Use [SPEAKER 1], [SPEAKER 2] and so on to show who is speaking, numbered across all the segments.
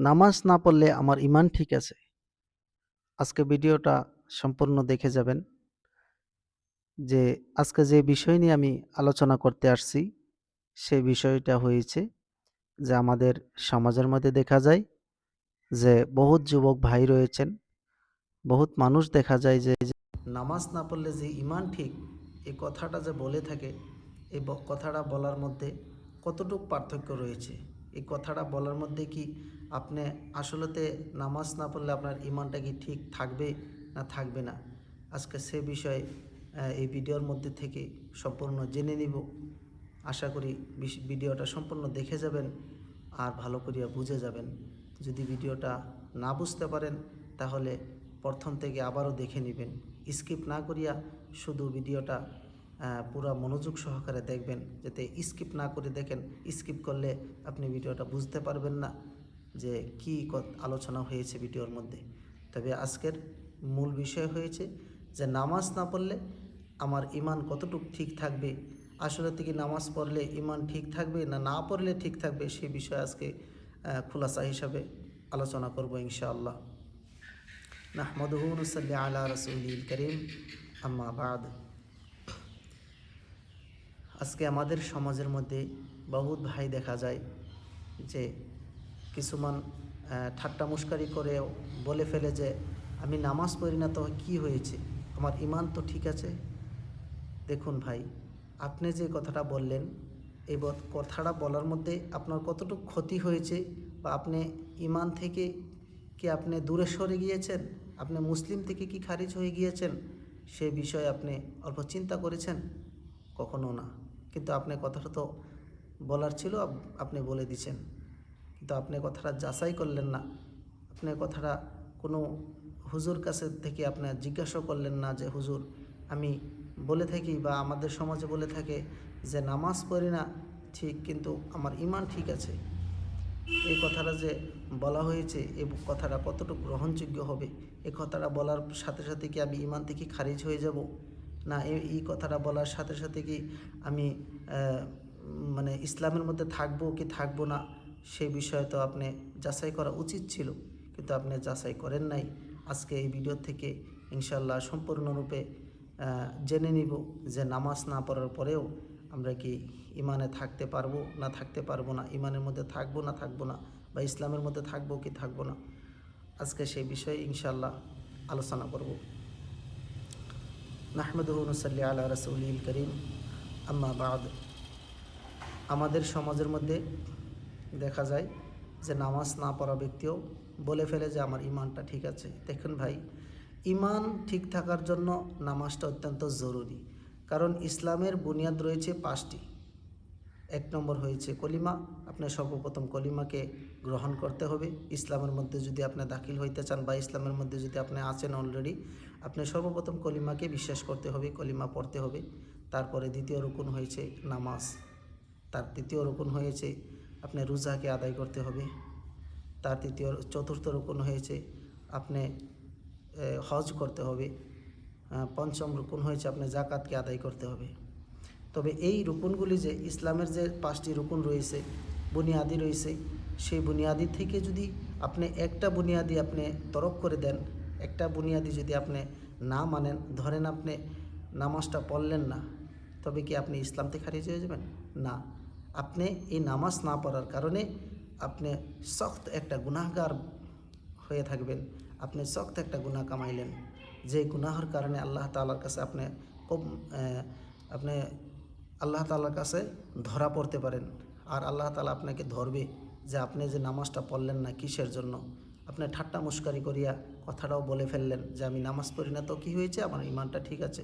[SPEAKER 1] নামাজ না পড়লে আমার ঈমান ঠিক আছে। আজকে ভিডিওটা সম্পূর্ণ দেখে যাবেন। যে আজকে যে বিষয় নিয়ে আমি আলোচনা করতে আসছি, সেই বিষয়টা হয়েছে যে আমাদের সমাজের মধ্যে দেখা যায় যে বহুত যুবক ভাই রয়েছেন, বহুত মানুষ দেখা যায় যে নামাজ না পড়লে যে ঈমান ঠিক, এই কথাটা যে বলে থাকে, এই কথাটা বলার মধ্যে কতটুকু পার্থক্য রয়েছে? এই কথাটা বলার মধ্যে কি আপনি আসলেতে নামাজ না পড়লে আপনার ঈমানটা কি ঠিক থাকবে না থাকবে না? আজকে সে বিষয়ে এই ভিডিওর মধ্যে থেকে সম্পূর্ণ জেনে নিব। আশা করি ভিডিওটা সম্পূর্ণ দেখে যাবেন আর ভালো করিয়া বুঝে যাবেন। যদি ভিডিওটা না বুঝতে পারেন তাহলে প্রথম থেকে আবারও দেখে নেবেন। স্কিপ না করিয়া শুধু ভিডিওটা পুরা মনোযোগ সহকারে দেখবেন, যাতে স্কিপ না করে দেখেন। স্কিপ করলে আপনি ভিডিওটা বুঝতে পারবেন না যে কী আলোচনা হয়েছে ভিডিওর মধ্যে। তবে আজকের মূল বিষয় হয়েছে যে নামাজ না পড়লে আমার ঈমান কতটুকু ঠিক থাকবে, আসলে কি নামাজ পড়লে ঈমান ঠিক থাকবে না না পড়লে ঠিক থাকবে, সে বিষয়ে আজকে খুলাসা হিসাবে আলোচনা করব ইনশাআল্লাহ। নাহমাদুহু ওয়া নুসাল্লি আলা রাসূলিল কারীম, আম্মা বা'দ। আজকে আমাদের সমাজের মধ্যে বহুত ভাই দেখা যায় যে কিছুমান ঠাট্টা মুশকারি করে বলে ফেলে যে আমি নামাজ পড়ি না তো কী হয়েছে, আমার ঈমান তো ঠিক আছে। দেখুন ভাই, আপনি যে কথাটা বললেন, এই কথাটা বলার মধ্যে আপনার কতটুকু ক্ষতি হয়েছে, বা আপনি ঈমান থেকে কি আপনি দূরে সরে গিয়েছেন, আপনি মুসলিম থেকে কি খারিজ হয়ে গিয়েছেন, সে বিষয়ে আপনি অল্প চিন্তা করেছেন? কখনো না। কিন্তু আপনি কথাটা তো বলার ছিল, আপনি বলে দিছেন, কিন্তু আপনি কথাটা যাচাই করলেন না। আপনি কথাটা কোনো হুজুর কাছে থেকে আপনি জিজ্ঞাসা করলেন না যে হুজুর, আমি বলে থাকি বা আমাদের সমাজে বলে থাকে যে নামাজ পড়ি না ঠিক, কিন্তু আমার ঈমান ঠিক আছে। এই কথাটা যে বলা হয়েছে, এই কথাটা কতটুকু গ্রহণযোগ্য হবে? এই কথাটা বলার সাথে সাথে কি আমি ঈমান থেকে খারিজ হয়ে যাব, না এই কথাটা বলার সাথে সাথে কি আমি মানে ইসলামের মধ্যে থাকবো কি থাকবো না, সেই বিষয়ে তো আপনি যাচাই করা উচিত ছিল, কিন্তু আপনি যাচাই করেন নাই। আজকে এই ভিডিও থেকে ইনশাল্লাহ সম্পূর্ণরূপে জেনে নিব যে নামাজ না পড়ার পরেও আমরা কি ঈমানে থাকতে পারবো না থাকতে পারবো না, ঈমানের মধ্যে থাকবো না থাকবো না, বা ইসলামের মধ্যে থাকবো কি থাকবো না। আজকে সেই বিষয়ে ইনশাল্লাহ আলোচনা করব। নাহমাদুহু ওয়া নুসাল্লি আলা রাসূলিল কারীম, আম্মা বা'দ। আমাদের সমাজের মধ্যে দেখা যায় যে নামাজ না পড়া ব্যক্তিও বলে ফেলে যে আমার ঈমানটা ঠিক আছে। দেখুন ভাই, ঈমান ঠিক থাকার জন্য নামাজটা অত্যন্ত জরুরি। কারণ ইসলামের বুনিয়াদ রয়েছে 5টি। 1 নম্বর হয়েছে কলিমা। আপনার সর্বপ্রথম কলিমাকে গ্রহণ করতে হবে। ইসলামের মধ্যে যদি আপনি দাখিল হইতে চান, বা ইসলামের মধ্যে যদি আপনি আছেন অলরেডি, আপনি সর্বপ্রথম কলিমাকে বিশ্বাস করতে হবে, কলিমা পড়তে হবে। তারপরে দ্বিতীয় রুকুন হয়েছে নামাজ। তার তৃতীয় রুকুন হয়েছে আপনি রোজাকে আদায় করতে হবে। তার চতুর্থ রুকুন হয়েছে আপনি হজ করতে হবে। পঞ্চম রুকুন হয়েছে আপনি জাকাতকে আদায় করতে হবে। তবে এই রুকুনগুলি যে ইসলামের যে 5টি রুকুন রয়েছে, বুনিয়াদি রয়েছে, সেই বুনিয়াদি থেকে যদি আপনি একটা বুনিয়াদি আপনি তরক করে দেন, একটা বুনিয়াদি যদি আপনি না মানেন, ধরেন আপনি নামাজটা পড়লেন না, তবে কি আপনি ইসলাম থেকে খারিজ হয়ে যাবেন? না। আপনি এই নামাজ না পড়ার কারণে আপনি সখ্ত একটা গুনাহগার হয়ে থাকবেন। আপনি সখ্ত একটা গুনাহ কামাইলেন, যে গুনাহর কারণে আল্লাহ তাআলার কাছে আপনি আপনি আল্লাহ তাআলার কাছে ধরা পড়তে পারেন। আর আল্লাহ তাআলা আপনাকে ধরবে যে আপনি যে নামাজটা পড়লেন না কিসের জন্য। আপনি ঠাট্টা মুশকারি করিয়া কথাটাও বলে ফেললেন যে আমি নামাজ পড়ি না তো কী হয়েছে, আমার ঈমানটা ঠিক আছে।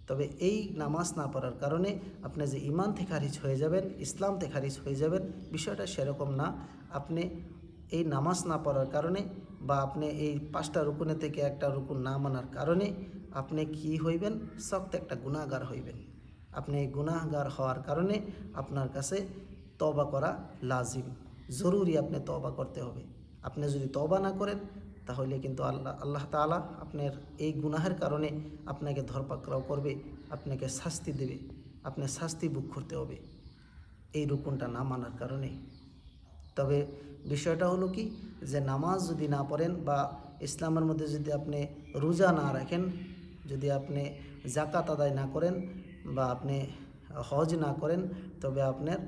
[SPEAKER 1] তবে এই নামাজ না পড়ার কারণে আপনি যে ঈমান থেকে খারিজ হয়ে যাবেন, ইসলাম থেকে খারিজ হয়ে যাবেন, বিষয়টা সেরকম না। আপনি এই নামাজ না পড়ার কারণে, বা আপনি এই 5টা রুকুনে থেকে একটা রুকুন না মানার কারণে আপনি কি হইবেন? সখ্ত একটা গুনাহগার হইবেন। আপনি এই গুনাহগার হওয়ার কারণে আপনার কাছে তওবা করা লাজিম, জরুরি। আপনি তওবা করতে হবে। আপনি যদি তওবা না করেন তাহলে কিন্তু আল্লাহ তাআলা আপনার এই গুনাহের কারণে আপনাকে ধরপাকড়াও করবে, আপনাকে শাস্তি দেবে, আপনি শাস্তি ভোগ করতে হবে এই রুকুনটা না মানার কারণে। তবে বিষয়টা হলো কি, যে নামাজ যদি না পড়েন বা ইসলামের মধ্যে যদি আপনি রোজা না রাখেন, যদি আপনি জাকাত আদায় না করেন বা আপনি হজ না করেন, তবে আপনার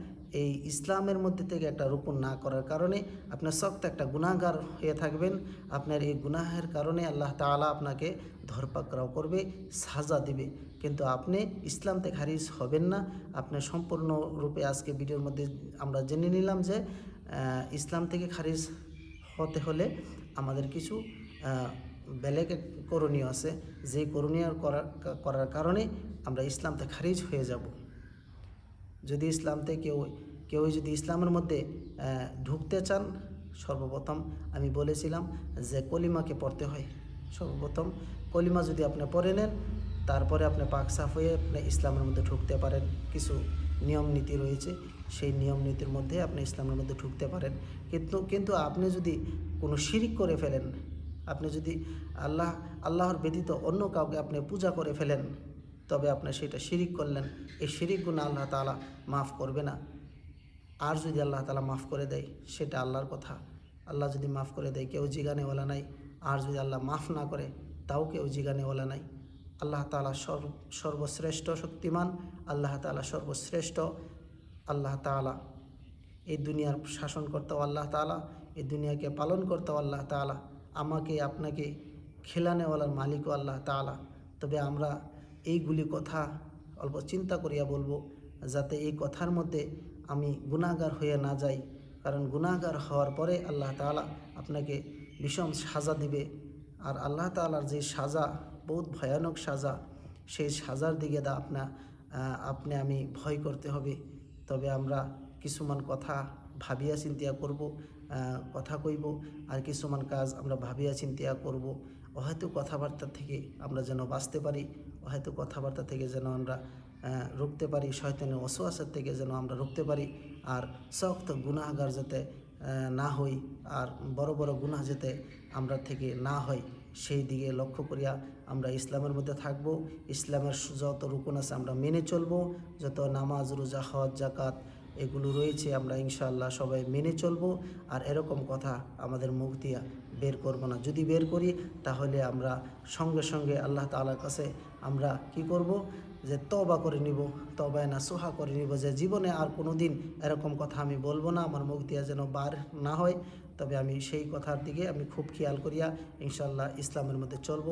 [SPEAKER 1] এই ইসলামের মধ্যে থেকে একটা রুকুন না করার কারণে আপনার শক্ত একটা গুনাহগার হয়ে থাকবেন। আপনার এই গুনাহের কারণে আল্লাহ তাআলা আপনাকে ধরপাকড়াও করবে, সাজা দিবে, কিন্তু আপনি ইসলাম থেকে খারিজ হবেন না। আপনি সম্পূর্ণরূপে আজকে ভিডিওর মধ্যে আমরা জেনে নিলাম যে ইসলাম থেকে খারিজ হতে হলে আমাদের কিছু বেলেগ করণীয় আছে, যে করণীয় করার কারণে আমরা ইসলাম থেকে খারিজ হয়ে যাব। যদি ইসলাম থেকে কেউ যদি ইসলামের মধ্যে ঢুকতে চান, সর্বপ্রথম আমি বলেছিলাম যে কলিমাকে পড়তে হয়। সর্বপ্রথম কলিমা যদি আপনি পড়ে নেন, তারপরে আপনি পাক সাফ হয়ে আপনি ইসলামের মধ্যে ঢুকতে পারেন। কিছু নিয়ম নীতি রয়েছে, সেই নিয়ম নীতির মধ্যে আপনি ইসলামের মধ্যে ঢুকতে পারেন। কিন্তু আপনি যদি কোনো শিরিক করে ফেলেন, আপনি যদি আল্লাহর ব্যতীত অন্য কাউকে আপনি পূজা করে ফেলেন, তবে আপনি সেটা শিরিক করলেন। এই শিরিক গুনাহ আল্লাহ তাআলা মাফ করবে না। আর যদি আল্লাহ তাআলা মাফ করে দেয়, সেটা আল্লাহর কথা। আল্লাহ যদি মাফ করে দেয়, কেউ জিগানেওয়ালা নাই। আর যদি আল্লাহ মাফ না করে, তাও কেউ জিগানেওয়ালা নাই। আল্লাহ তাআলা সর্বশ্রেষ্ঠ শক্তিমান, আল্লাহ তাআলা সর্বশ্রেষ্ঠ। আল্লাহ তাআলা এই দুনিয়ার শাসনকর্তাও আল্লাহ তাআলা, এই দুনিয়াকে পালন কর্তাও আল্লাহ তাআলা, আমাকে আপনাকে খেলানেওয়ালার মালিকও আল্লাহ তাআলা। তবে আমরা এইগুলি কথা অল্প চিন্তা করিয়া বলবো, যাতে এই কথার মধ্যে আমি গুনাহগার হয়ে না যাই। কারণ গুনাহগার হওয়ার পরে আল্লাহ তাআলা আপনাকে ভীষণ সাজা দিবে। আর আল্লাহ তাআলার যে সাজা, বহুত ভয়ানক সাজা, সেই সাজার দিকে আপনি আমি ভয় করতে হবে। তবে আমরা কিছুমান কথা ভাবিয়া চিন্তিয়া করব, কথা কইব, আর কিছুমান কাজ আমরা ভাবিয়া চিন্তিয়া করব। হয়তো কথাবার্তা থেকে আমরা যেন বাঁচতে পারি, হয়তো কথাবার্তা থেকে যেন আমরা রুখতে পারি, শয়তানের ওয়াসওয়াসার থেকে যেন আমরা রুখতে পারি। আর শক্ত গুনাহগার যাতে না হই, আর বড় বড় গুনাহ যাতে আমরা থেকে না হয়, সেই দিকে লক্ষ্য করিয়া আমরা ইসলামের মধ্যে থাকব। ইসলামের যত রুকুন আছে আমরা মেনে চলব, যত নামাজ, রোজা, হজ, জাকাত এগুলো রয়েছে আমরা ইনশাআল্লাহ সবাই মেনে চলব। আর এরকম কথা আমাদের মুখ দিয়া বের করব না। যদি বের করি, তাহলে আমরা সঙ্গে সঙ্গে আল্লাহ তাআলার কাছে আমরা কি করব, যে তওবা করে নিব, তওবায়ে নাসুহা করে নিব, যে জীবনে আর কোনো দিন এরকম কথা আমি বলবো না, আমার মুখ দিয়া যেন বার না হয়। তবে আমি সেই কথার দিকে আমি খুব খেয়াল করিয়া ইনশাআল্লাহ ইসলামের মধ্যে চলব।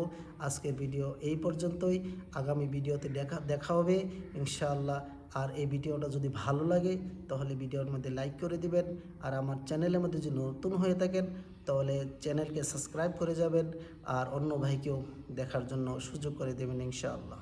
[SPEAKER 1] আজকের ভিডিও এই পর্যন্তই। আগামী ভিডিওতে দেখা হবে ইনশাআল্লাহ। আর এই ভিডিওটা যদি ভালো লাগে, তাহলে ভিডিওর মধ্যে লাইক করে দিবেন। আর আমার চ্যানেলের মধ্যে যদি নতুন হয়ে থাকেন, তাহলে চ্যানেলকে সাবস্ক্রাইব করে যাবেন, আর অন্য ভাইকেও দেখার জন্য সুযোগ করে দেবেন ইনশাআল্লাহ।